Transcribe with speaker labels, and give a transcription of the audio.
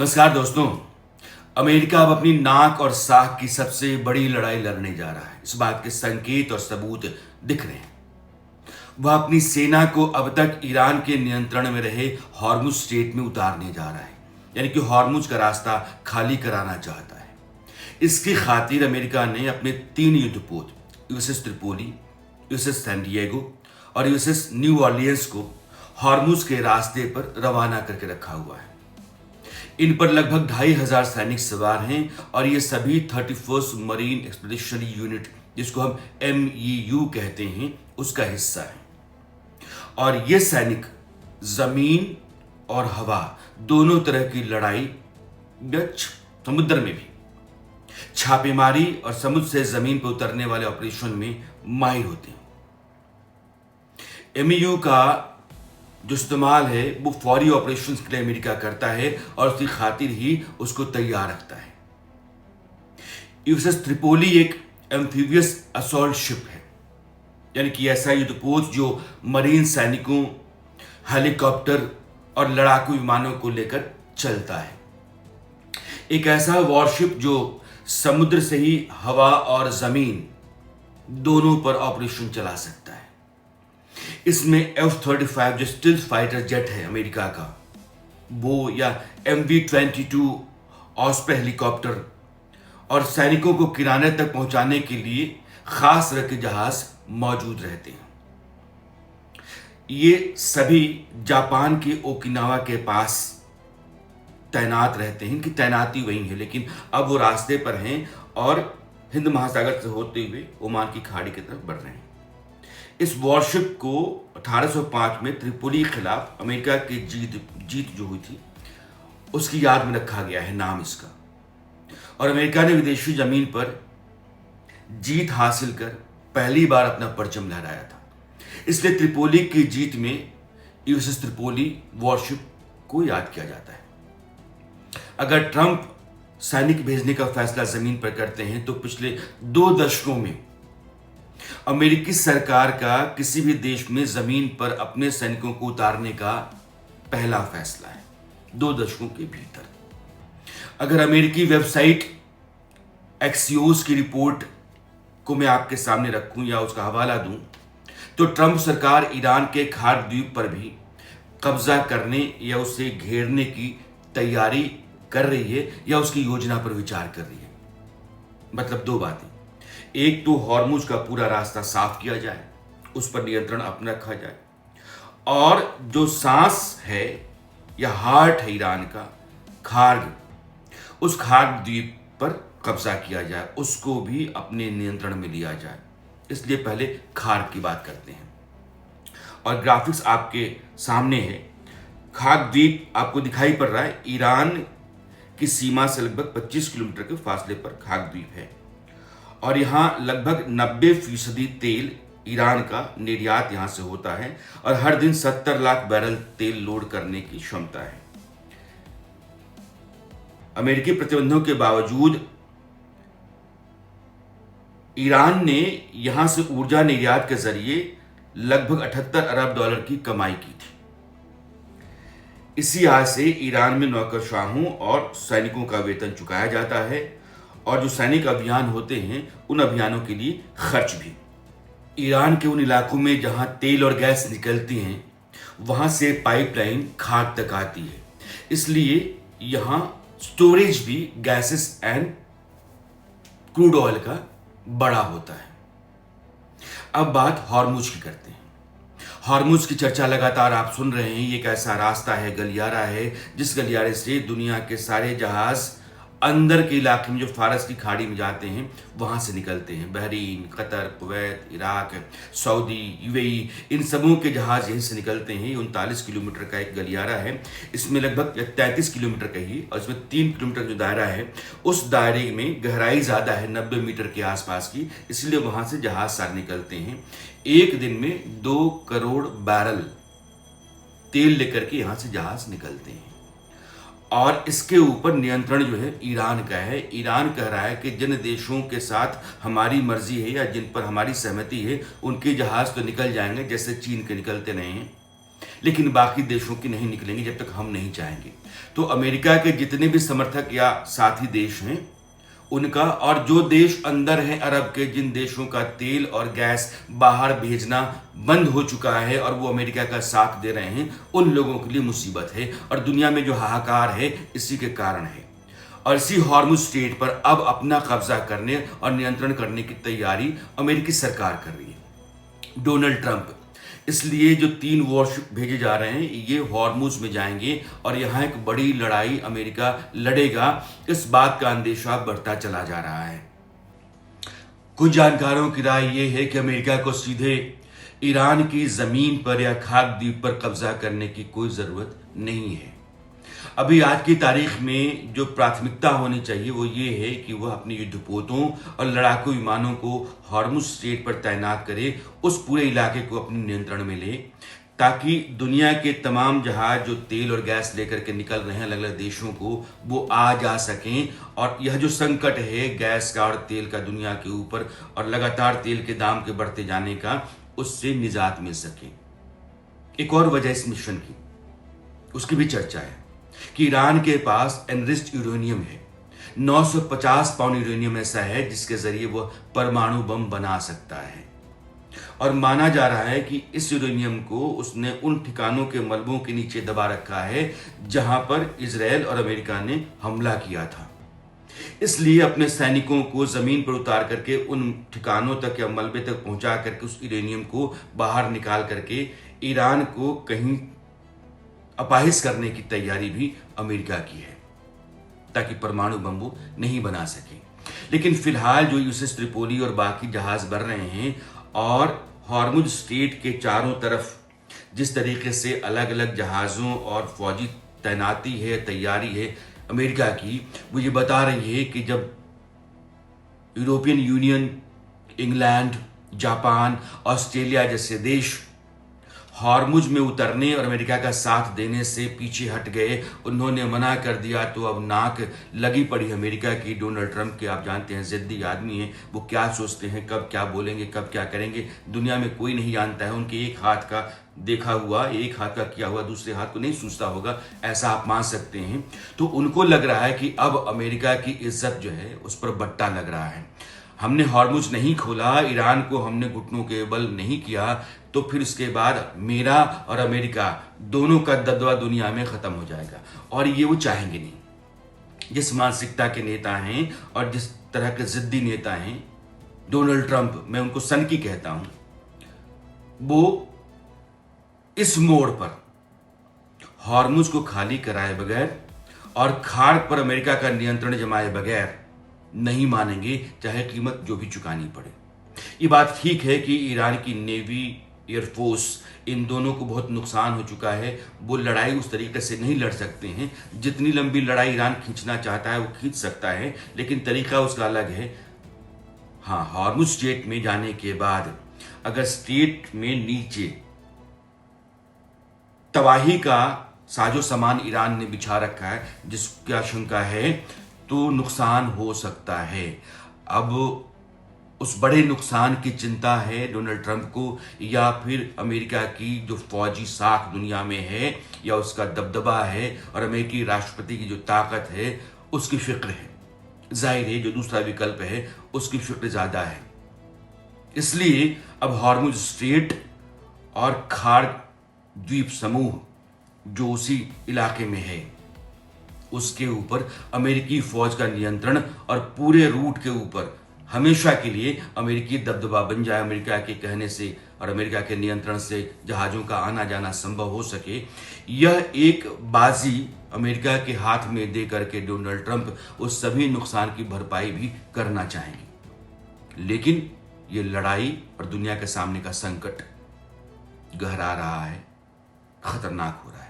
Speaker 1: नमस्कार दोस्तों। अमेरिका अब अपनी नाक और साख की सबसे बड़ी लड़ाई लड़ने जा रहा है। इस बात के संकेत और सबूत दिख रहे हैं। वह अपनी सेना को अब तक ईरान के नियंत्रण में रहे हॉर्मुज स्ट्रेट में उतारने जा रहा है, यानी कि हॉर्मुज का रास्ता खाली कराना चाहता है। इसकी खातिर अमेरिका ने अपने 3 युद्धपोत USS Tripoli, USS San Diego और यूएसएस न्यू ऑर्लियंस को हॉर्मुज के रास्ते पर रवाना करके रखा हुआ है। इन पर लगभग 2500 सैनिक सवार हैं और ये सभी 31st मरीन एक्सपीडिशनरी यूनिट, जिसको हम MEU कहते हैं, उसका हिस्सा है। और ये सैनिक जमीन और हवा दोनों तरह की लड़ाई या समुद्र में भी छापेमारी और समुद्र से जमीन पर उतरने वाले ऑपरेशन में माहिर होते हैं। MEU का जो इस्तेमाल है वो फौरी ऑपरेशंस के लिए अमेरिका करता है और उसकी खातिर ही उसको तैयार रखता है। यूएसएस त्रिपोली एक एम्फीबियस असॉल्ट शिप है, यानी कि ऐसा युद्धपोत जो मरीन सैनिकों, हेलीकॉप्टर और लड़ाकू विमानों को लेकर चलता है। एक ऐसा वॉरशिप जो समुद्र से ही हवा और जमीन दोनों पर ऑपरेशन चला सकता है। इसमें F-35 जो स्टिल्थ फाइटर जेट है अमेरिका का, वो या MV-22 ऑस्प्रे हेलीकॉप्टर और सैनिकों को किनारे तक पहुंचाने के लिए खास तरह के जहाज मौजूद रहते हैं। ये सभी जापान के ओकिनावा के पास तैनात रहते हैं। इनकी तैनाती वहीं है, लेकिन अब वो रास्ते पर हैं और हिंद महासागर से होते हुए ओमान की खाड़ी की तरफ बढ़ रहे हैं। इस वॉरशिप को 1805 में त्रिपोली के खिलाफ अमेरिका की जीत जो हुई थी उसकी याद में रखा गया है नाम इसका। और अमेरिका ने विदेशी जमीन पर जीत हासिल कर पहली बार अपना परचम लहराया था। इसलिए त्रिपोली की जीत में यूएसएस त्रिपोली वॉरशिप को याद किया जाता है। अगर ट्रंप सैनिक भेजने का फैसला जमीन पर करते हैं तो पिछले 2 दशकों में अमेरिकी सरकार का किसी भी देश में जमीन पर अपने सैनिकों को उतारने का पहला फैसला है 2 दशकों के भीतर। अगर अमेरिकी वेबसाइट एक्सियोस की रिपोर्ट को मैं आपके सामने रखूं या उसका हवाला दूं तो ट्रंप सरकार ईरान के खार द्वीप पर भी कब्जा करने या उसे घेरने की तैयारी कर रही है या उसकी योजना पर विचार कर रही है। मतलब 2 बातें, एक तो हॉर्मुज का पूरा रास्ता साफ किया जाए, उस पर नियंत्रण अपना रखा जाए, और जो सांस है या हार्ट है ईरान का, खार्ग, उस खार्ग द्वीप पर कब्जा किया जाए, उसको भी अपने नियंत्रण में लिया जाए। इसलिए पहले खार्ग की बात करते हैं और ग्राफिक्स आपके सामने है। खार्ग द्वीप आपको दिखाई पड़ रहा है। ईरान की सीमा से लगभग 25 किलोमीटर के फासले पर खार्ग द्वीप है और यहाँ लगभग 90% तेल ईरान का निर्यात यहाँ से होता है और हर दिन 70 लाख बैरल तेल लोड करने की क्षमता है। अमेरिकी प्रतिबंधों के बावजूद ईरान ने यहां से ऊर्जा निर्यात के जरिए लगभग 78 अरब डॉलर की कमाई की थी। इसी आय से ईरान में नौकरशाहों और सैनिकों का वेतन चुकाया जाता है और जो सैनिक अभियान होते हैं उन अभियानों के लिए खर्च भी। ईरान के उन इलाकों में जहां तेल और गैस निकलती हैं वहां से पाइपलाइन खार्ग तक आती है, इसलिए यहां स्टोरेज भी गैसेस एंड क्रूड ऑयल का बड़ा होता है। अब बात हॉर्मुज की करते हैं। हॉर्मुज की चर्चा लगातार आप सुन रहे हैं। ये एक ऐसा रास्ता है, गलियारा है, जिस गलियारे से दुनिया के सारे जहाज अंदर के इलाके में जो फारस की खाड़ी में जाते हैं वहां से निकलते हैं। Bahrain, Qatar, Kuwait, Iraq, Saudi, UAE, इन सबों के जहाज यहीं से निकलते हैं। 39 किलोमीटर का एक गलियारा है। इसमें लगभग 33 किलोमीटर का ही, और इसमें 3 किलोमीटर जो दायरा है उस दायरे में गहराई ज़्यादा है, 90 मीटर के आसपास की, इसलिए वहाँ से जहाज सारे निकलते हैं। एक दिन में 2 करोड़ बैरल तेल लेकर के यहाँ से जहाज निकलते हैं और इसके ऊपर नियंत्रण जो है ईरान का है। ईरान कह रहा है कि जिन देशों के साथ हमारी मर्जी है या जिन पर हमारी सहमति है उनके जहाज तो निकल जाएंगे, जैसे चीन के निकलते रहे हैं। लेकिन बाकी देशों की नहीं निकलेंगी जब तक हम नहीं चाहेंगे। तो अमेरिका के जितने भी समर्थक या साथी देश हैं उनका, और जो देश अंदर हैं अरब के, जिन देशों का तेल और गैस बाहर भेजना बंद हो चुका है और वो अमेरिका का साथ दे रहे हैं, उन लोगों के लिए मुसीबत है। और दुनिया में जो हाहाकार है इसी के कारण है। और इसी हॉर्मुज स्ट्रेट पर अब अपना कब्जा करने और नियंत्रण करने की तैयारी अमेरिकी सरकार कर रही है, डोनाल्ड ट्रंप। इसलिए जो 3 वॉरशिप भेजे जा रहे हैं ये हॉर्मुज में जाएंगे और यहाँ एक बड़ी लड़ाई अमेरिका लड़ेगा, इस बात का अंदेशा बढ़ता चला जा रहा है। कुछ जानकारों की राय यह है कि अमेरिका को सीधे ईरान की जमीन पर या खाग द्वीप पर कब्जा करने की कोई जरूरत नहीं है। अभी आज की तारीख में जो प्राथमिकता होनी चाहिए वो ये है कि वह अपने युद्धपोतों और लड़ाकू विमानों को हॉर्मुज स्ट्रेट पर तैनात करे, उस पूरे इलाके को अपने नियंत्रण में ले, ताकि दुनिया के तमाम जहाज जो तेल और गैस लेकर के निकल रहे हैं अलग अलग देशों को, वो आ जा सकें। और यह जो संकट है गैस का और तेल का दुनिया के ऊपर और लगातार तेल के दाम के बढ़ते जाने का, उससे निजात मिल सके। एक और वजह इस मिशन की, उसकी भी चर्चा है कि ईरान के पास एनरिच्ड यूरेनियम है। 950 पाउंड यूरेनियम ऐसा है जिसके जरिए वह परमाणु बम बना सकता है। और माना जा रहा है कि इस यूरेनियम को उसने उन ठिकानों के मलबों के नीचे दबा रखा है जहां पर इजराइल और अमेरिका ने हमला किया था। इसलिए अपने सैनिकों को जमीन पर उतार करके उन ठिकानों तक या मलबे तक पहुंचा करके उस यूरेनियम को बाहर निकाल करके ईरान को कहीं अपाहिज करने की तैयारी भी अमेरिका की है, ताकि परमाणु बम वो नहीं बना सके। लेकिन फिलहाल जो यूएसएस ट्रिपोली और बाकी जहाज बढ़ रहे हैं और हॉर्मुज स्ट्रेट के चारों तरफ जिस तरीके से अलग अलग जहाज़ों और फौजी तैनाती है, तैयारी है अमेरिका की, वो ये बता रही है कि जब European union, England, Japan, Australia जैसे देश हॉर्मुज में उतरने और अमेरिका का साथ देने से पीछे हट गए, उन्होंने मना कर दिया, तो अब नाक लगी पड़ी अमेरिका की डोनाल्ड ट्रंप के। आप जानते हैं जिद्दी आदमी हैं, वो क्या सोचते हैं, कब क्या बोलेंगे, कब क्या करेंगे, दुनिया में कोई नहीं जानता है। उनके एक हाथ का देखा हुआ, एक हाथ का किया हुआ दूसरे हाथ को नहीं सूझता होगा, ऐसा आप मान सकते हैं। तो उनको लग रहा है कि अब अमेरिका की इज्जत जो है उस पर बट्टा लग रहा है। हमने हॉर्मुज नहीं खोला, ईरान को हमने घुटनों के बल नहीं किया, तो फिर उसके बाद मेरा और अमेरिका दोनों का दबदबा दुनिया में खत्म हो जाएगा। और ये वो चाहेंगे नहीं। जिस मानसिकता के नेता हैं और जिस तरह के जिद्दी नेता हैं डोनाल्ड ट्रंप, मैं उनको सनकी कहता हूं, वो इस मोड़ पर हॉर्मुज को खाली कराए बगैर और खाड़ पर अमेरिका का नियंत्रण जमाए बगैर नहीं मानेंगे, चाहे कीमत जो भी चुकानी पड़े। ये बात ठीक है कि ईरान की नेवी, एयरफोर्स, इन दोनों को बहुत नुकसान हो चुका है। वो लड़ाई उस तरीके से नहीं लड़ सकते हैं। जितनी लंबी लड़ाई ईरान खींचना चाहता है वो खींच सकता है, लेकिन तरीका उसका अलग है। हाँ, हॉर्मुज स्ट्रेट में जाने के बाद अगर स्ट्रेट में नीचे तबाही का साजो सामान ईरान ने बिछा रखा है जिसकी आशंका है, तो नुकसान हो सकता है। अब उस बड़े नुकसान की चिंता है डोनाल्ड ट्रंप को, या फिर अमेरिका की जो फौजी साख दुनिया में है या उसका दबदबा है और अमेरिकी राष्ट्रपति की जो ताकत है उसकी फिक्र है। जाहिर है जो दूसरा विकल्प है उसकी फिक्र ज्यादा है। इसलिए अब हॉर्मुज स्ट्रेट और खाड़ द्वीप समूह जो उसी इलाके में है उसके ऊपर अमेरिकी फौज का नियंत्रण और पूरे रूट के ऊपर हमेशा के लिए अमेरिकी दबदबा बन जाए। अमेरिका के कहने से और अमेरिका के नियंत्रण से जहाज़ों का आना जाना संभव हो सके, यह एक बाजी अमेरिका के हाथ में दे करके डोनाल्ड ट्रंप उस सभी नुकसान की भरपाई भी करना चाहेंगे। लेकिन ये लड़ाई और दुनिया के सामने का संकट गहरा रहा है, खतरनाक हो रहा है।